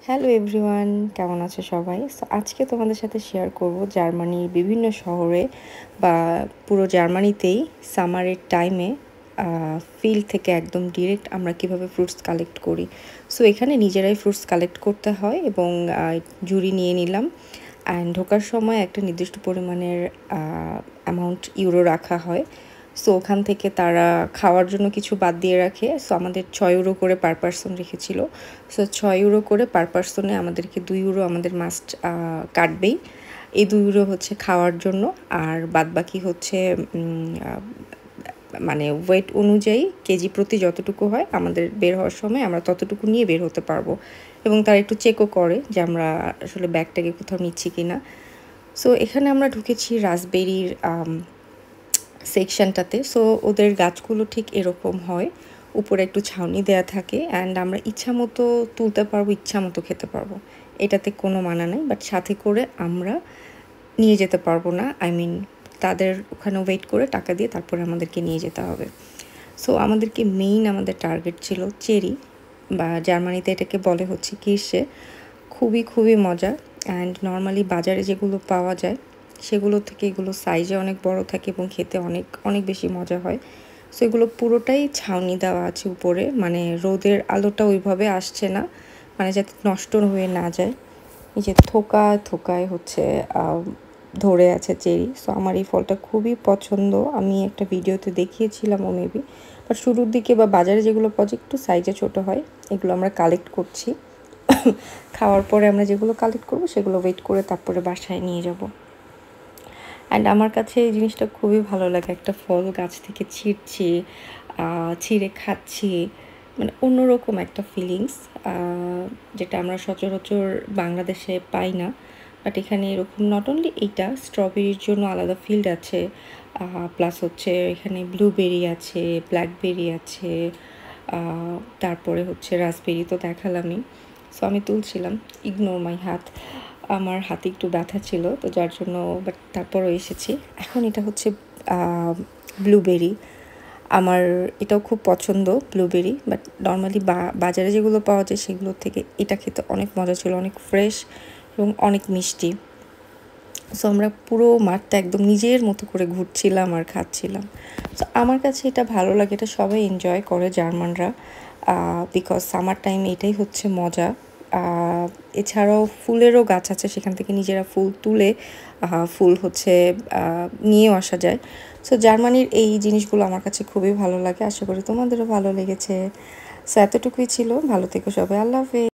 Hello everyone, কেমন আছো সবাই? সো আজকে তোমাদের সাথে শেয়ার করব জার্মানির বিভিন্ন শহরে বা পুরো জার্মানিতেই সামারের টাইমে ফিল্ড থেকে একদম ডিরেক্ট আমরা কিভাবে ফ্রুটস কালেক্ট করি। সো এখানে নিজেরাই ফ্রুটস কালেক্ট করতে হয় এবং ঝুড়ি নিয়ে নিলাম। অ্যান্ড ঢোকার সময় একটা নির্দিষ্ট পরিমাণের অ্যামাউন্ট ইউরো রাখা হয়। সো ওখান থেকে তারা খাওয়ার জন্য কিছু বাদ দিয়ে রাখে। সো আমাদের 6 ইউরো করে পার পারসন রেখেছিল। সো 6 ইউরো করে পার পারসনে আমাদেরকে 2 ইউরো আমাদের মাস্ট কাটবেই। এই 2 ইউরো হচ্ছে খাওয়ার জন্য, আর বাদবাকি হচ্ছে মানে ওয়েট অনুযায়ী কেজি প্রতি যতটুকু হয় আমাদের বের হওয়ার সময় আমরা ততটুকু নিয়ে বের হতে পারবো। এবং তারা একটু চেকও করে যে আমরা আসলে ব্যাগটাকে কোথাও নিচ্ছি কি না। সো এখানে আমরা ঢুকেছি রাসবেরির সেকশনটাতে। সো ওদের গাছগুলো ঠিক এরকম হয়, উপরে একটু ছাউনি দেয়া থাকে অ্যান্ড আমরা ইচ্ছা মতো তুলতে পারবো, ইচ্ছা মতো খেতে পারবো, এটাতে কোনো মানা নেই। বাট সাথে করে আমরা নিয়ে যেতে পারবো না, তাদের ওখানে ওয়েট করে টাকা দিয়ে তারপরে আমাদেরকে নিয়ে যেতে হবে। সো আমাদের টার্গেট ছিল চেরি, বা জার্মানিতে এটাকে বলে হচ্ছে কিরশে। খুবই খুবই মজা। অ্যান্ড নর্মালি বাজারে যেগুলো পাওয়া যায় সেগুলো থেকে এগুলো সাইজে অনেক বড় থাকে এবং খেতে অনেক অনেক বেশি মজা হয়। সো এগুলো পুরোটাই ছাউনি দেওয়া আছে উপরে, মানে রোদের আলোটা ওইভাবে আসছে না, মানে যাতে নষ্ট হয়ে না যায়। এই যে থোকায় থোকায় হচ্ছে ধরে আছে চেরি। সো আমার এই ফলটা খুবই পছন্দ, আমি একটা ভিডিওতে দেখিয়েছিলামও মেবি। বাট শুরুর দিকে বা বাজারে যেগুলো পাওয়া যায় একটু সাইজে ছোটো হয়, এগুলো আমরা কালেক্ট করছি। খাওয়ার পরে আমরা যেগুলো কালেক্ট করবো সেগুলো ওয়েট করে তারপরে বাসায় নিয়ে যাব। অ্যান্ড আমার কাছে এই জিনিসটা খুবই ভালো লাগে, একটা ফল গাছ থেকে ছিঁড়ছি, ছিঁড়ে খাচ্ছি, মানে অন্যরকম একটা ফিলিংস, যেটা আমরা সচরাচর বাংলাদেশে পাই না। বাট এখানে এরকম নট অনলি এইটা, স্ট্রবেরির জন্য আলাদা ফিল্ড আছে, প্লাস হচ্ছে এখানে ব্লুবেরি আছে, ব্ল্যাকবেরি আছে, তারপরে হচ্ছে রাসবেরি তো দেখালামই। সো আমি তুলছিলাম, ইগনোর মাই হাত, আমার হাতে একটু ব্যথা ছিল তো যার জন্য, বাট তারপরও এসেছি। এখন এটা হচ্ছে ব্লুবেরি, আমার এটাও খুব পছন্দ ব্লুবেরি। বাট নর্মালি বাজারে যেগুলো পাওয়া যায় সেগুলোর থেকে এটা খেতে অনেক মজা ছিল, অনেক ফ্রেশ এবং অনেক মিষ্টি। সো আমরা পুরো মাঠটা একদম নিজের মতো করে ঘুরছিলাম আর খাচ্ছিলাম। সো আমার কাছে এটা ভালো লাগে, এটা সবাই এনজয় করে জার্মানরা, বিকজ সামার টাইম এটাই হচ্ছে মজা। এছাড়াও ফুলেরও গাছ আছে, সেখান থেকে নিজেরা ফুল তুলে ফুল হচ্ছে নিয়েও আসা যায়। সো জার্মানির এই জিনিসগুলো আমার কাছে খুবই ভালো লাগে, আশা করি তোমাদেরও ভালো লেগেছে। সো এতটুকুই ছিল, ভালো থেকো সবাই, আল্লাহ হাফেজ।